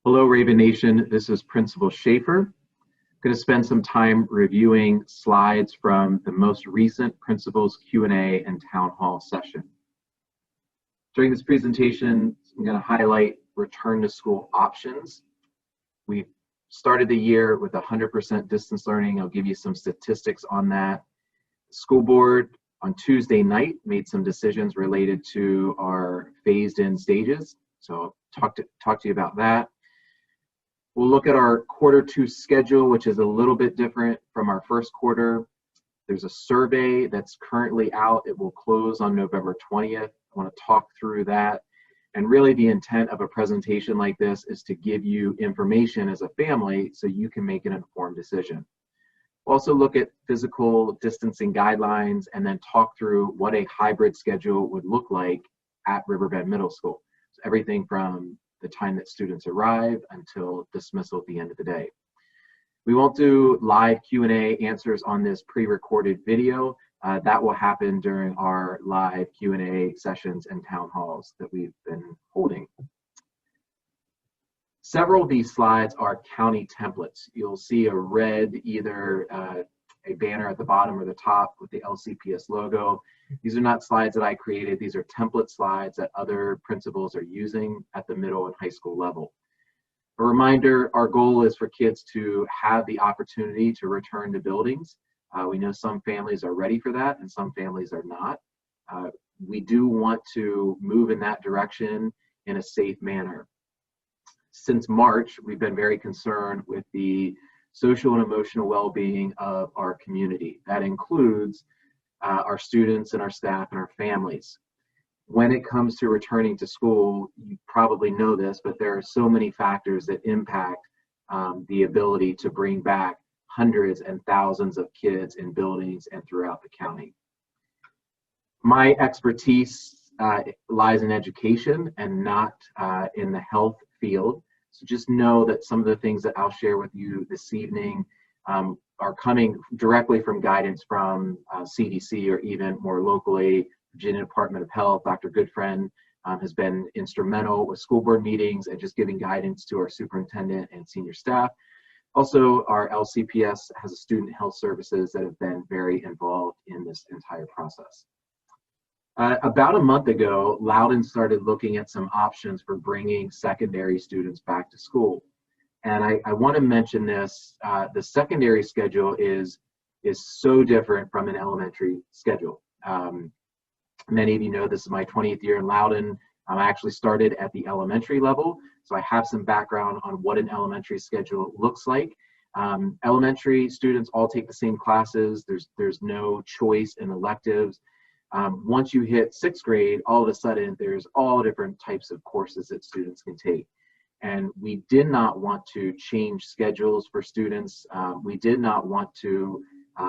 Hello, Raven Nation. This is Principal Schaefer. I'm going to spend some time reviewing slides from the most recent Principals Q&A and Town Hall session. During this presentation, I'm going to highlight return to school options. We started the year with 100% distance learning. I'll give you some statistics on that. The school board on Tuesday night made some decisions related to our phased-in stages. So I'll talk to you about that. We'll look at our Q2 schedule, which is a little bit different from our first quarter. There's a survey that's currently out. It will close on November 20th. I want to talk through that. And really the intent of a presentation like this is to give you information as a family so you can make an informed decision. We'll also look at physical distancing guidelines and then talk through what a hybrid schedule would look like at Riverbend Middle School. So everything from the time that students arrive until dismissal at the end of the day. We won't do live Q&A answers on this pre-recorded video. That will happen during our live Q&A sessions and town halls that we've been holding. Several of these slides are county templates. You'll see a red, either a banner at the bottom or the top with the LCPS logo. These are not slides that I created. These are template slides that other principals are using at the middle and high school level. A reminder, our goal is for kids to have the opportunity to return to buildings. We know some families are ready for that and some families are not. We do want to move in that direction in a safe manner. Since March, we've been very concerned with the social and emotional well-being of our community. That includes our students and our staff and our families. When it comes to returning to school, you probably know this, but there are so many factors that impact the ability to bring back hundreds and thousands of kids in buildings and throughout the county. My expertise lies in education and not in the health field. So just know that some of the things that I'll share with you this evening are coming directly from guidance from CDC or even more locally, Virginia Department of Health. Dr. Goodfriend has been instrumental with school board meetings and just giving guidance to our superintendent and senior staff. Also, our LCPS has a student health services that have been very involved in this entire process. About a month ago, Loudoun started looking at some options for bringing secondary students back to school. And I want to mention this, the secondary schedule is so different from an elementary schedule. Many of you know this is my 20th year in Loudoun. I actually started at the elementary level, so I have some background on what an elementary schedule looks like. Elementary students all take the same classes. There's no choice in electives. Once you hit 6th grade, all of a sudden there's all different types of courses that students can take. And we did not want to change schedules for students. We did not want to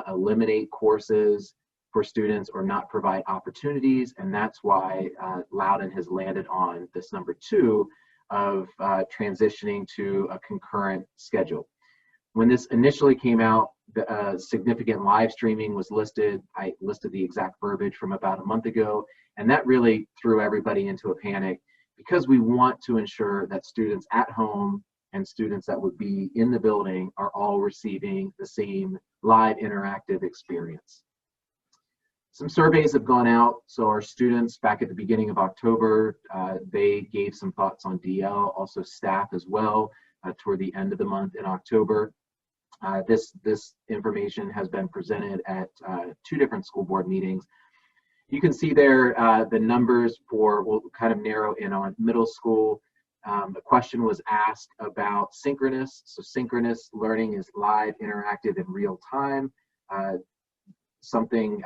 eliminate courses for students or not provide opportunities. And that's why Loudoun has landed on this number 2 of transitioning to a concurrent schedule. When this initially came out, significant live streaming was listed. I listed the exact verbiage from about a month ago, and that really threw everybody into a panic because we want to ensure that students at home and students that would be in the building are all receiving the same live interactive experience. Some surveys have gone out, so our students back at the beginning of October, they gave some thoughts on DL, also staff as well, toward the end of the month in October. This information has been presented at 2 different school board meetings. You can see there the numbers for, we'll kind of narrow in on middle school. The question was asked about synchronous. So synchronous learning is live, interactive, in real time. Something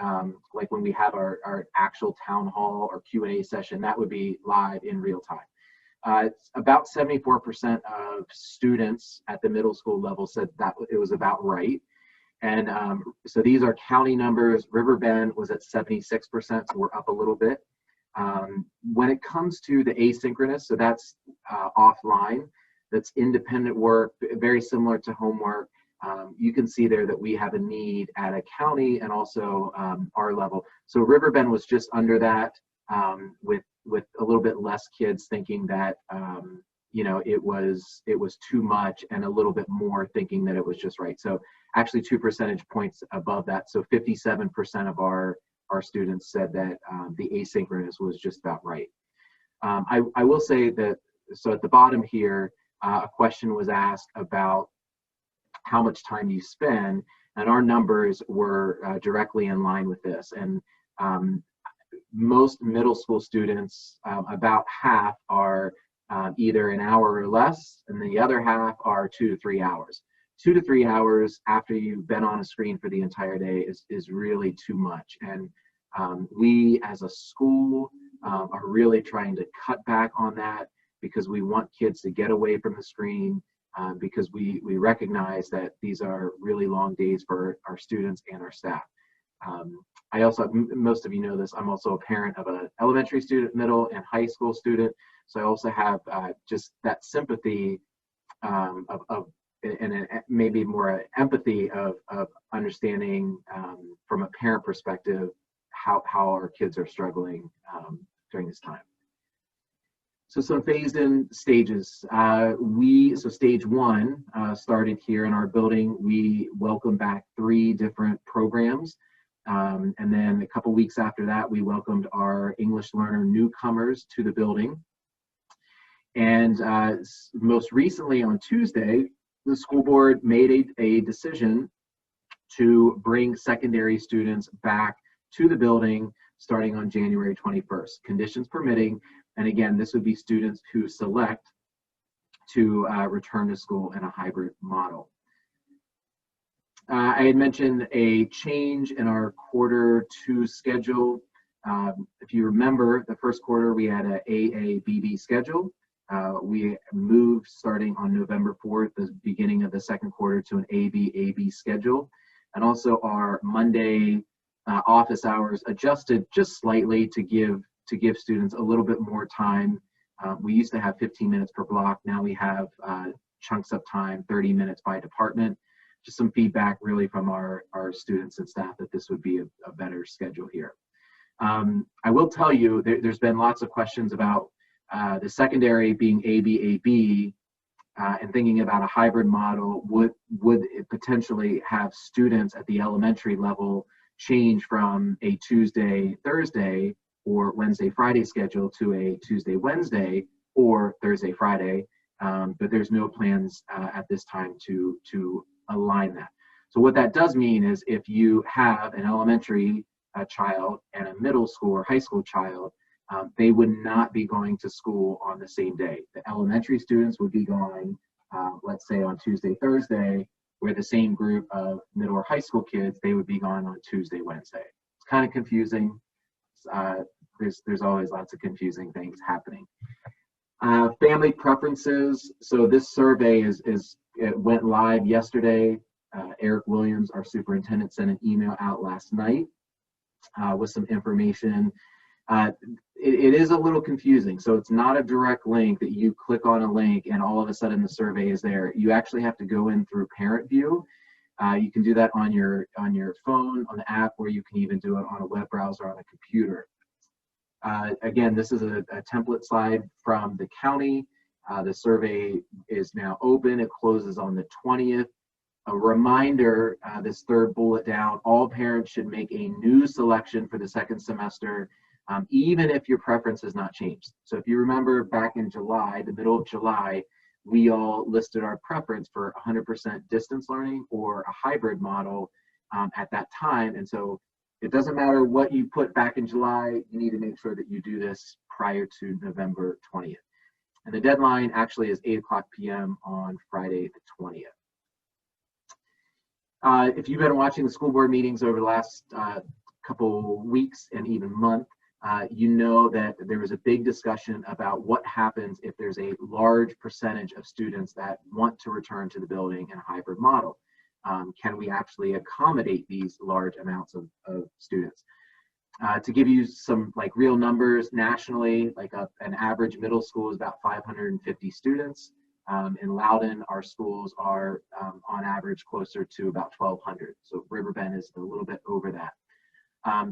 like when we have our actual town hall or Q&A session, that would be live in real time. About 74% of students at the middle school level said that it was about right. And so these are county numbers. Riverbend was at 76%, so we're up a little bit. When it comes to the asynchronous, so that's offline, that's independent work, very similar to homework. You can see there that we have a need at a county and also our level. So Riverbend was just under that with a little bit less kids thinking that you know, it was too much, and a little bit more thinking that it was just right. So actually 2 percentage points above that. So 57% of our students said that the asynchronous was just about right. I will say that, so at the bottom here, a question was asked about how much time you spend, and our numbers were directly in line with this. And most middle school students, about half are either an hour or less, and the other half are 2 to 3 hours. 2 to 3 hours after you've been on a screen for the entire day is really too much. And we as a school are really trying to cut back on that, because we want kids to get away from the screen, because we recognize that these are really long days for our students and our staff. I also, most of you know this, I'm also a parent of an elementary student, middle and high school student. So I also have just that sympathy and maybe more empathy of understanding from a parent perspective how our kids are struggling during this time. So some phased-in stages. So stage 1 started here in our building. We welcomed back 3 different programs. And then a couple weeks after that, we welcomed our English learner newcomers to the building. And most recently on Tuesday, the school board made a decision to bring secondary students back to the building starting on January 21st, conditions permitting. And again, this would be students who select to return to school in a hybrid model. I had mentioned a change in our Q2 schedule. If you remember, the first quarter we had an AABB schedule. We moved starting on November 4th, the beginning of the second quarter, to an ABAB schedule. And also our Monday office hours adjusted just slightly to give students a little bit more time. We used to have 15 minutes per block. Now we have chunks of time, 30 minutes by department. Just some feedback really from our students and staff that this would be a better schedule here. I will tell you, there's been lots of questions about the secondary being ABAB and thinking about a hybrid model. Would it potentially have students at the elementary level change from a Tuesday, Thursday, or Wednesday, Friday schedule to a Tuesday, Wednesday, or Thursday, Friday? But there's no plans at this time to align that. So what that does mean is if you have an elementary child and a middle school or high school child, they would not be going to school on the same day. The elementary students would be going, let's say on Tuesday, Thursday, where the same group of middle or high school kids, they would be going on Tuesday, Wednesday. It's kind of confusing. There's always lots of confusing things happening. Family preferences. So this survey it went live yesterday. Eric Williams, our superintendent, sent an email out last night with some information. It is a little confusing. So it's not a direct link that you click on a link and all of a sudden the survey is there. You actually have to go in through Parent View. You can do that on your phone, on the app, or you can even do it on a web browser on a computer. Again, this is a template slide from the county. The survey is now open. It closes on the 20th. A reminder, this third bullet down, all parents should make a new selection for the second semester, even if your preference has not changed. So if you remember back in July, the middle of July, we all listed our preference for 100% distance learning or a hybrid model at that time. And so it doesn't matter what you put back in July, you need to make sure that you do this prior to November 20th. And the deadline actually is 8:00 p.m. on Friday the 20th. If you've been watching the school board meetings over the last couple weeks and even month, you know that there was a big discussion about what happens if there's a large percentage of students that want to return to the building in a hybrid model. Can we actually accommodate these large amounts of students? To give you some real numbers nationally, an average middle school is about 550 students. In Loudoun, our schools are on average closer to about 1,200. So Riverbend is a little bit over that.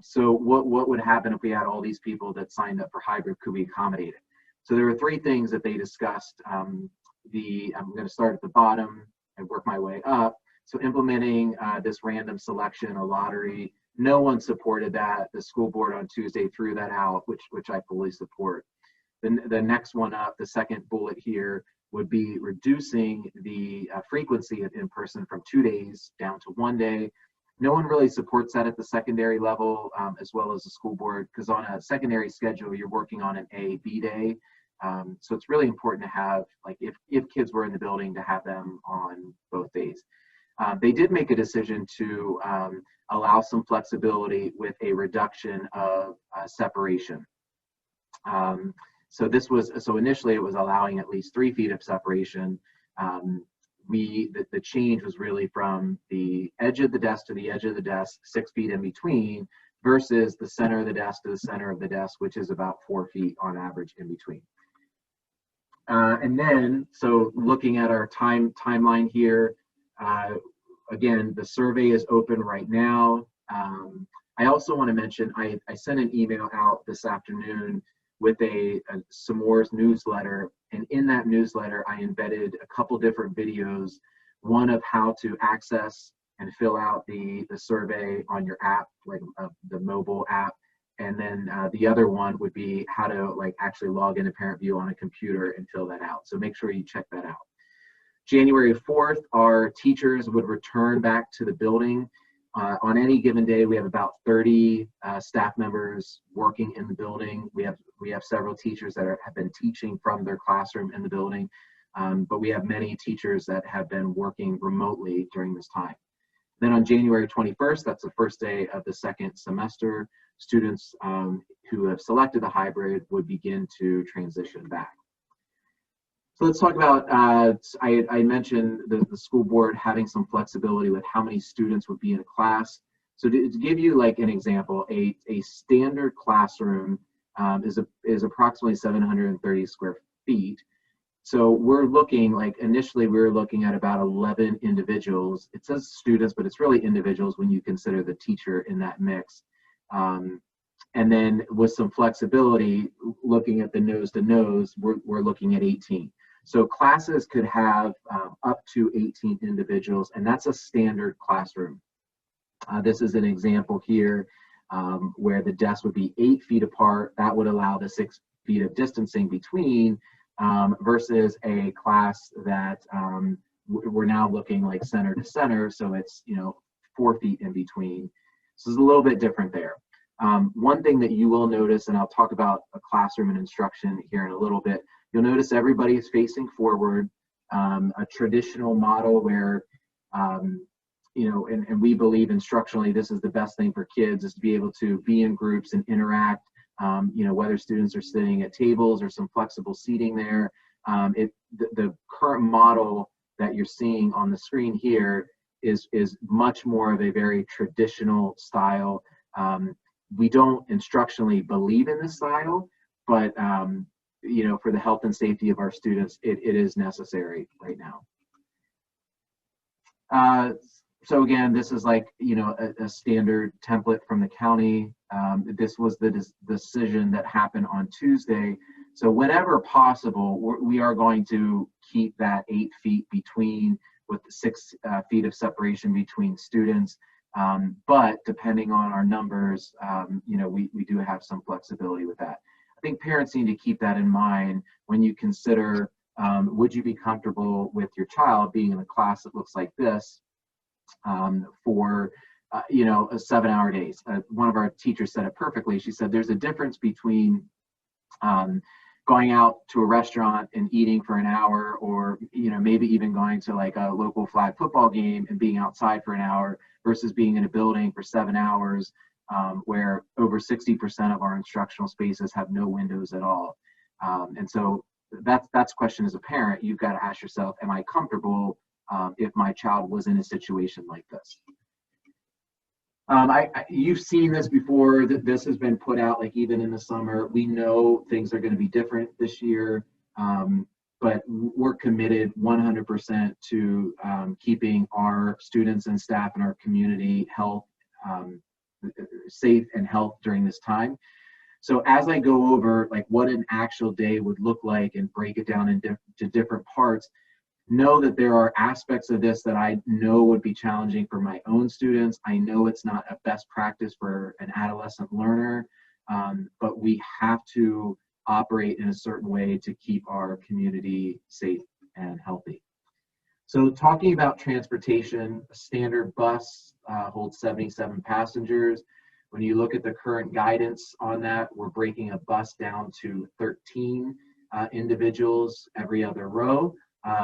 So what would happen if we had all these people that signed up for hybrid? Could we accommodate it? So there were three things that they discussed. I'm going to start at the bottom and work my way up. So implementing this random selection, a lottery, no one supported that. The school board on Tuesday threw that out, which I fully support. The next one up, the second bullet here, would be reducing the frequency of in-person from 2 days down to 1 day. No one really supports that at the secondary level, as well as the school board, because on a secondary schedule, you're working on an A, B day. So it's really important to have, like, if kids were in the building, to have them on both days. They did make a decision to allow some flexibility with a reduction of separation. So initially it was allowing at least 3 feet of separation. The change was really from the edge of the desk to the edge of the desk, 6 feet in between, versus the center of the desk to the center of the desk, which is about 4 feet on average in between. And then, so looking at our timeline here, again, the survey is open right now. I also want to mention, I sent an email out this afternoon with a S'mores newsletter, and in that newsletter, I embedded a couple different videos, one of how to access and fill out the survey on your app, like the mobile app, and then the other one would be how to actually log into ParentView on a computer and fill that out. So make sure you check that out. January 4th, our teachers would return back to the building. On any given day, we have about 30 staff members working in the building. We have several teachers that have been teaching from their classroom in the building, but we have many teachers that have been working remotely during this time. Then on January 21st, that's the first day of the second semester, students who have selected the hybrid would begin to transition back. So let's talk about, I mentioned the school board having some flexibility with how many students would be in a class. So to give you like an example, a standard classroom is approximately 730 square feet. So we're looking, initially we were looking at about 11 individuals. It says students, but it's really individuals when you consider the teacher in that mix. And then with some flexibility, looking at the nose to nose, we're looking at 18. So classes could have up to 18 individuals, and that's a standard classroom. This is an example here where the desks would be 8 feet apart. That would allow the 6 feet of distancing between versus a class that we're now looking like center to center. So it's 4 feet in between. So it's a little bit different there. One thing that you will notice, and I'll talk about a classroom and instruction here in a little bit, you'll notice everybody is facing forward, a traditional model where, and we believe instructionally this is the best thing for kids, is to be able to be in groups and interact, whether students are sitting at tables or some flexible seating there. The current model that you're seeing on the screen here is much more of a very traditional style. We don't instructionally believe in this style, but for the health and safety of our students, it is necessary right now. So again, this is like, a standard template from the county. This was the decision that happened on Tuesday. So whenever possible, we are going to keep that 8 feet between, with the 6 feet of separation between students. But depending on our numbers, we do have some flexibility with that. I think parents need to keep that in mind when you consider, would you be comfortable with your child being in a class that looks like this for, 7-hour days? One of our teachers said it perfectly. She said, there's a difference between going out to a restaurant and eating for an hour, or, maybe even going to like a local flag football game and being outside for an hour, versus being in a building for 7 hours, where over 60% of our instructional spaces have no windows at all. And so that's the question as a parent. You've got to ask yourself, am I comfortable if my child was in a situation like this? You've seen this before. This has been put out like even in the summer. We know things are going to be different this year, but we're committed 100% to keeping our students and staff and our community safe and health during this time. So as I go over like what an actual day would look like and break it down into different parts, know that there are aspects of this that I know would be challenging for my own students. I know it's not a best practice for an adolescent learner, but we have to operate in a certain way to keep our community safe and healthy. So talking about transportation, a standard bus holds 77 passengers. When you look at the current guidance on that, we're breaking a bus down to 13 individuals every other row.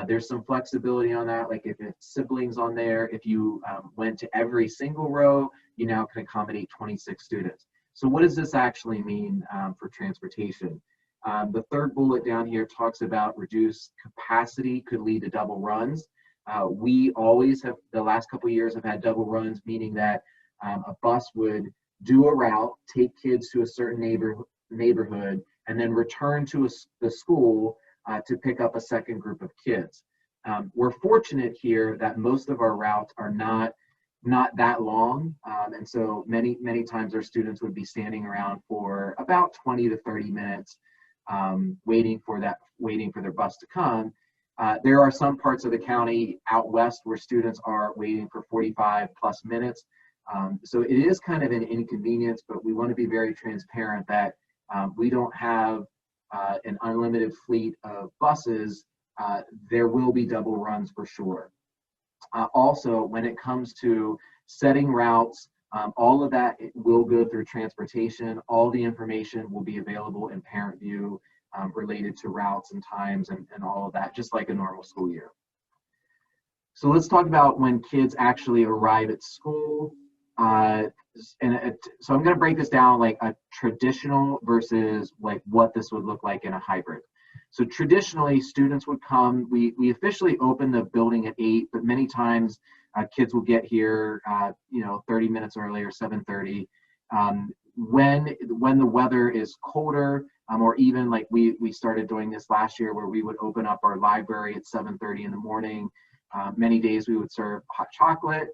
There's some flexibility on that, like if it's siblings on there, if you went to every single row, you now can accommodate 26 students. So what does this actually mean for transportation? The third bullet down here talks about reduced capacity could lead to double runs. We always have, the last couple of years, have had double runs, meaning that a bus would do a route, take kids to a certain neighborhood, and then return to the school to pick up a second group of kids. We're fortunate here that most of our routes are not that long, and so many times our students would be standing around for about 20 to 30 minutes waiting for their bus to come. There are some parts of the county out west where students are waiting for 45 plus minutes. So it is kind of an inconvenience, but we want to be very transparent that we don't have an unlimited fleet of buses. There will be double runs for sure. Also, when it comes to setting routes, all of that will go through transportation. All the information will be available in Parent View related to routes and times and all of that, just like a normal school year. So let's talk about when kids actually arrive at school. So I'm going to break this down like a traditional versus like what this would look like in a hybrid. So traditionally, students would come. We officially open the building at 8, but many times kids will get here, 30 minutes earlier, 7:30. When the weather is colder, or even like we started doing this last year, where we would open up our library at 7:30 in the morning. Many days we would serve hot chocolate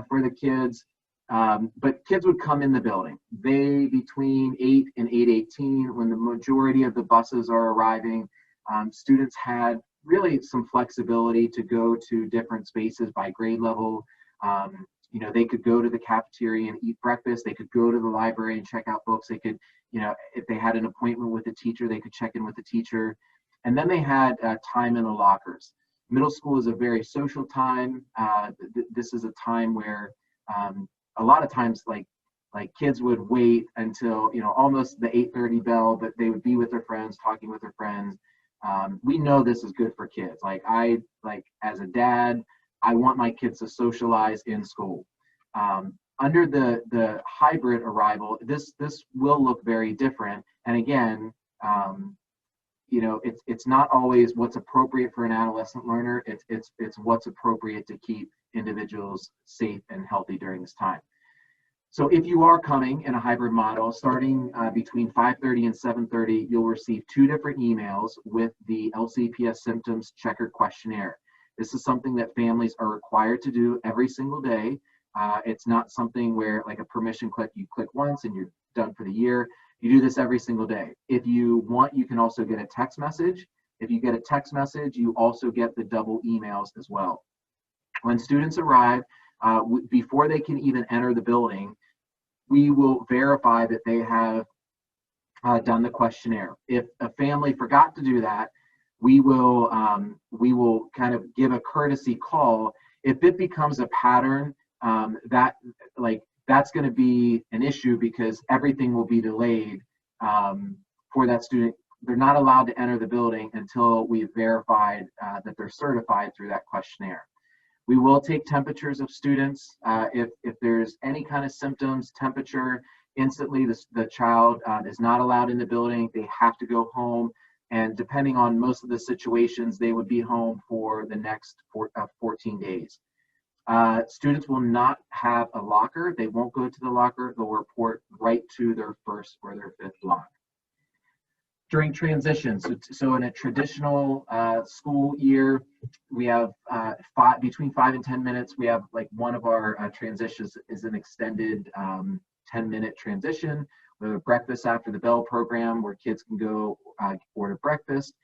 for the kids. But kids would come in the building. They, between 8 and 8:18, when the majority of the buses are arriving, students had really some flexibility to go to different spaces by grade level. They could go to the cafeteria and eat breakfast. They could go to the library and check out books. They could, if they had an appointment with a teacher, they could check in with the teacher. And then they had time in the lockers. Middle school is a very social time. This is a time where a lot of times like kids would wait until almost the 8:30 bell, but they would be with their friends, talking with their friends. We know this is good for kids. As a dad, I want my kids to socialize in school. Under the hybrid arrival, this will look very different. And again, it's not always what's appropriate for an adolescent learner. It's what's appropriate to keep individuals safe and healthy during this time. So if you are coming in a hybrid model, starting between 5:30 and 7:30, you'll receive 2 different emails with the LCPS symptoms checker questionnaire. This is something that families are required to do every single day. It's not something where like a permission click, you click once and you're done for the year. You do this every single day. If you want, you can also get a text message. If you get a text message, you also get the double emails as well. When students arrive, before they can even enter the building, we will verify that they have done the questionnaire. If a family forgot to do that, we will kind of give a courtesy call. If it becomes a pattern, that's going to be an issue because everything will be delayed for that student. They're not allowed to enter the building until we've verified that they're certified through that questionnaire. We will take temperatures of students. If there's any kind of symptoms, temperature, instantly the child is not allowed in the building. They have to go home. And depending on most of the situations, they would be home for the next 14 days. Students will not have a locker. They won't go to the locker. They'll report right to their first or their fifth block. During transitions, so in a traditional school year, we have between 5 and 10 minutes. We have like one of our transitions is an extended 10-minute transition We have a breakfast after the bell program where kids can go order breakfast.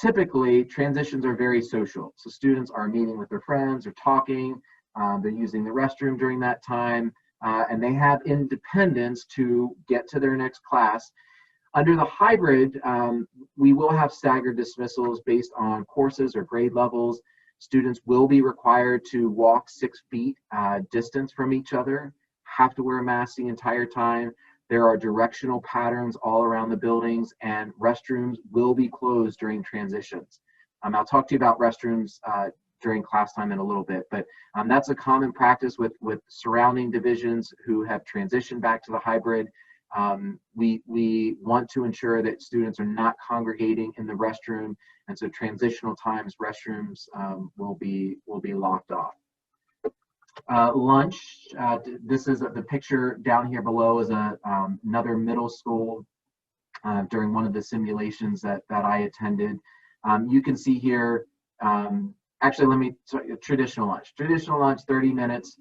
Typically, transitions are very social. So students are meeting with their friends or talking. They're using the restroom during that time, and they have independence to get to their next class. Under the hybrid, we will have staggered dismissals based on courses or grade levels. Students will be required to walk 6 feet distance from each other, have to wear a mask the entire time. There are directional patterns all around the buildings, and restrooms will be closed during transitions. I'll talk to you about restrooms during class time in a little bit, but that's a common practice with surrounding divisions who have transitioned back to the hybrid. We want to ensure that students are not congregating in the restroom, and so transitional times, restrooms will be locked off. Lunch, this is the picture down here below is another middle school during one of the simulations that I attended. You can see here, actually, traditional lunch, 30 minutes.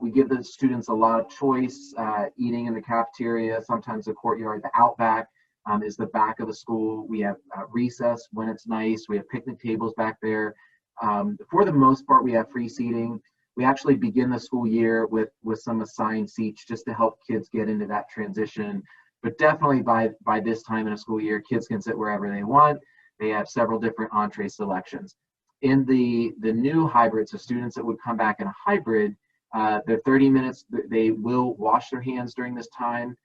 We give the students a lot of choice, eating in the cafeteria, sometimes the courtyard. The outback is the back of the school. We have recess when it's nice. We have picnic tables back there. For the most part, we have free seating. We actually begin the school year with some assigned seats just to help kids get into that transition. But definitely by this time in a school year, kids can sit wherever they want. They have several different entree selections. In the new hybrid, so students that would come back in a hybrid, they're 30 minutes. They will wash their hands during this time.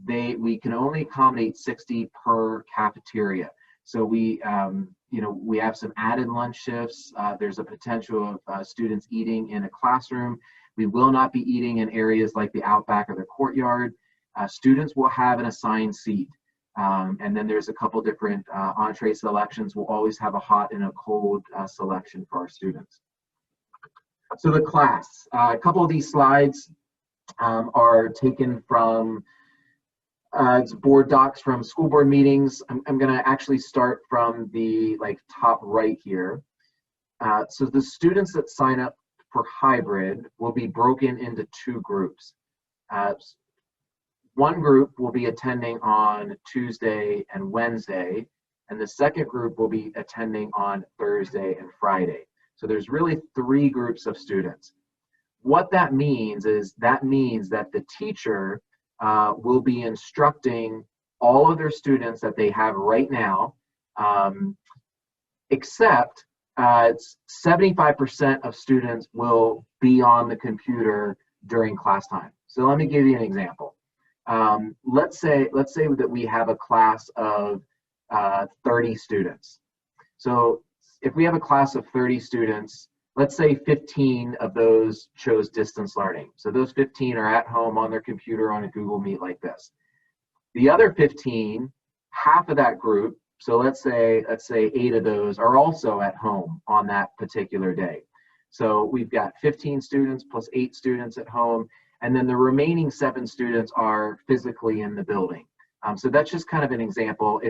We can only accommodate 60 per cafeteria. So we have some added lunch shifts. There's a potential of students eating in a classroom. We will not be eating in areas like the outback or the courtyard. Students will have an assigned seat. And then there's a couple different entree selections. We'll always have a hot and a cold selection for our students. So the class, a couple of these slides are taken from board docs from school board meetings. I'm going to actually start from the top right here. So the students that sign up for hybrid will be broken into 2 groups. One group will be attending on Tuesday and Wednesday, and the second group will be attending on Thursday and Friday. So there's really 3 groups of students. What that means is that the teacher will be instructing all of their students that they have right now, except 75% of students will be on the computer during class time. So let me give you an example. Let's say that we have a class of 30 students. So if we have a class of 30 students, let's say 15 of those chose distance learning. So those 15 are at home on their computer on a Google Meet like this. The other 15, half of that group, so let's say 8 of those are also at home on that particular day. So we've got 15 students plus 8 students at home, and then the remaining 7 students are physically in the building. So that's just kind of an example.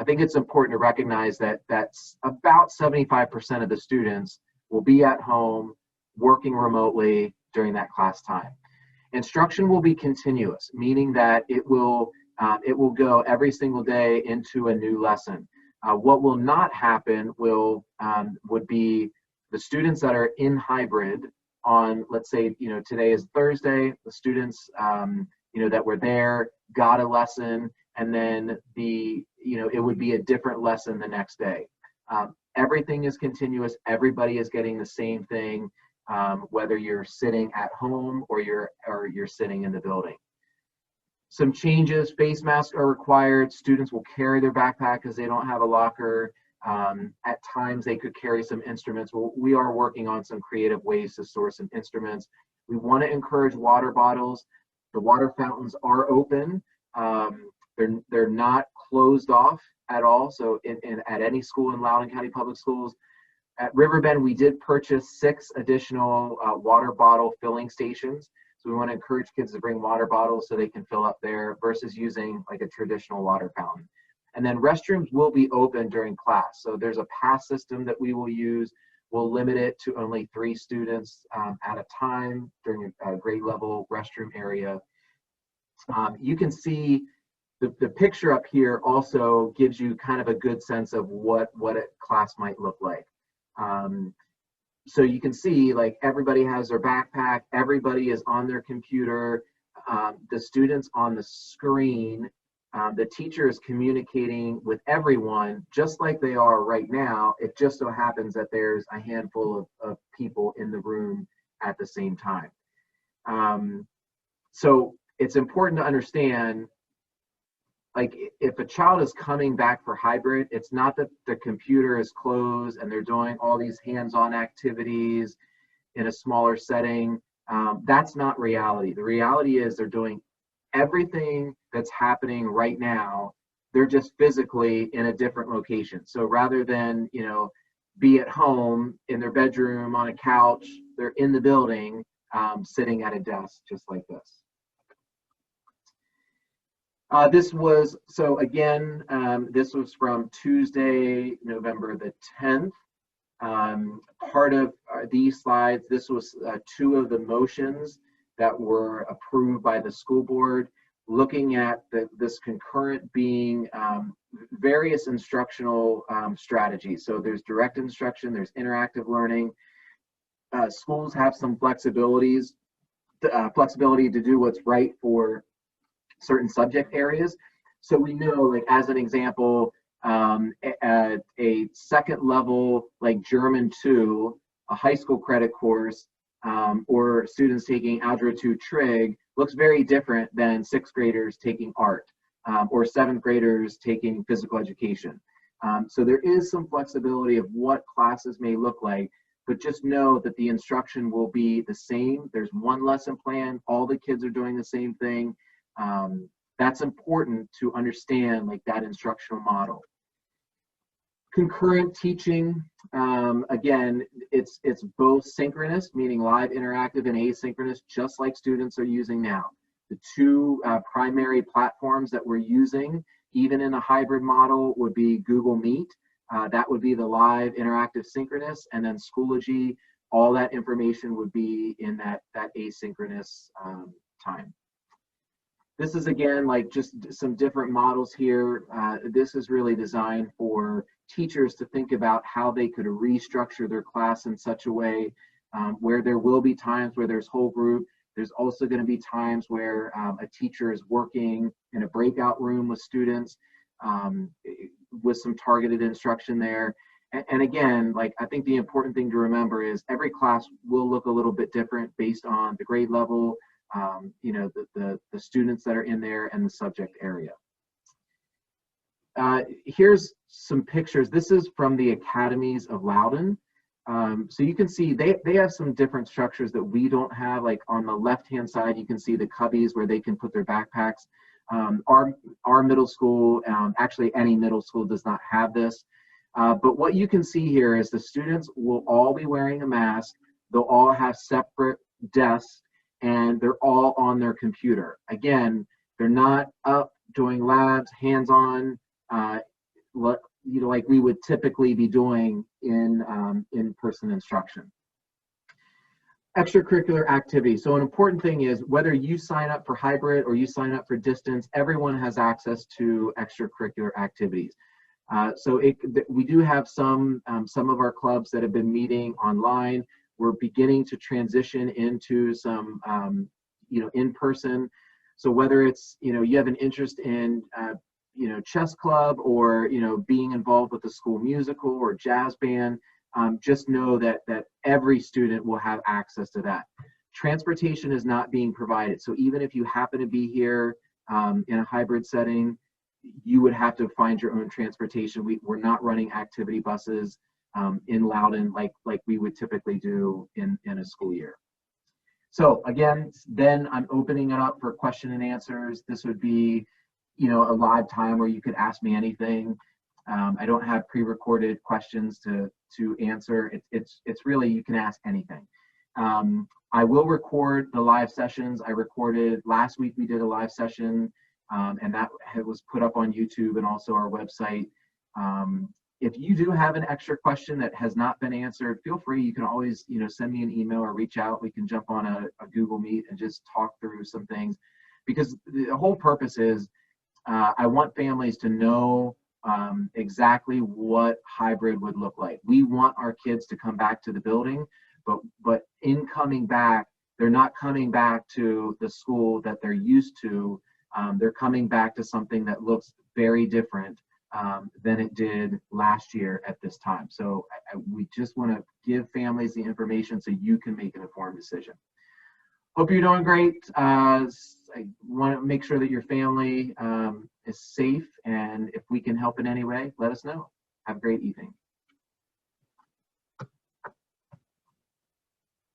I think it's important to recognize that that's about 75% of the students will be at home working remotely during that class time. Instruction will be continuous, meaning that it will go every single day into a new lesson. What will not happen would be the students that are in hybrid on, let's say, today is Thursday, the students that were there got a lesson, and then it would be a different lesson the next day. Everything is continuous. Everybody is getting the same thing, whether you're sitting at home or you're sitting in the building. Some changes: face masks are required. Students will carry their backpack because they don't have a locker. At times they could carry some instruments. Well, we are working on some creative ways to store some instruments. We want to encourage water bottles. The water fountains are open. They're not closed off at all. So at any school in Loudoun County Public Schools, at Riverbend, we did purchase 6 additional water bottle filling stations. So we want to encourage kids to bring water bottles so they can fill up there versus using like a traditional water fountain. And then restrooms will be open during class. So there's a pass system that we will use. We'll limit it to only 3 students at a time during a grade level restroom area. You can see the picture up here also gives you kind of a good sense of what a class might look like. So you can see like everybody has their backpack, everybody is on their computer, the students on the screen, the teacher is communicating with everyone just like they are right now. It just so happens that there's a handful of people in the room at the same time. So it's important to understand, like, if a child is coming back for hybrid, it's not that the computer is closed and they're doing all these hands-on activities in a smaller setting. That's not reality. The reality is they're doing everything that's happening right now. They're just physically in a different location. So rather than, you know, be at home in their bedroom on a couch, they're in the building, sitting at a desk just like this. This was, so again, this was from Tuesday, November the 10th. Part of these slides, this was 2 of the motions that were approved by the school board, looking at this concurrent being various instructional strategies. So there's direct instruction, there's interactive learning. Schools have some flexibility to do what's right for certain subject areas. So we know, like, as an example, a second level like German 2, a high school credit course, or students taking Algebra 2 Trig looks very different than 6th graders taking art, or 7th graders taking physical education. So there is some flexibility of what classes may look like, but just know that the instruction will be the same. There's one lesson plan, all the kids are doing the same thing. That's important to understand, like, that instructional model. Concurrent teaching, again, it's both synchronous, meaning live, interactive, and asynchronous, just like students are using now. The 2 primary platforms that we're using, even in a hybrid model, would be Google Meet. That would be the live, interactive, synchronous, and then Schoology. All that information would be in that asynchronous time. This is, again, like, just some different models here. This is really designed for teachers to think about how they could restructure their class in such a way where there will be times where there's whole group. There's also going to be times where a teacher is working in a breakout room with students with some targeted instruction there. And again, like, I think the important thing to remember is every class will look a little bit different based on the grade level, you know, the students that are in there and the subject area. Here's some pictures. This is from the academies of Loudoun. So you can see they have some different structures that we don't have. Like, on the left-hand side, you can see the cubbies where they can put their backpacks. Our middle school, actually any middle school, does not have this. But what you can see here is the students will all be wearing a mask. They'll all have separate desks, and they're all on their computer. Again, they're not up doing labs, hands-on, you know, like we would typically be doing in in-person instruction. Extracurricular activities. So an important thing is, whether you sign up for hybrid or you sign up for distance, everyone has access to extracurricular activities. So we do have some of our clubs that have been meeting online. We're beginning to transition into some, you know, in-person. So whether it's, you know, you have an interest in, you know, chess club, or, you know, being involved with the school musical or jazz band, just know that every student will have access to that. Transportation is not being provided. So even if you happen to be here in a hybrid setting, you would have to find your own transportation. We're not running activity buses in Loudoun like we would typically do in a school year. So again, then I'm opening it up for question and answers. This would be, you know, a live time where you could ask me anything. I don't have pre-recorded questions to answer. It's really, you can ask anything. I will record the live sessions. I recorded last week. We did a live session, and that was put up on YouTube and also our website. If you do have an extra question that has not been answered, feel free. You can always, you know, send me an email or reach out. We can jump on a Google Meet and just talk through some things. because the whole purpose is I want families to know exactly what hybrid would look like. We want our kids to come back to the building, but in coming back, they're not coming back to the school that they're used to. They're coming back to something that looks very different than it did last year at this time. So we just want to give families the information so you can make an informed decision. Hope you're doing great. I want to make sure that your family is safe, and if we can help in any way, let us know. Have a great evening.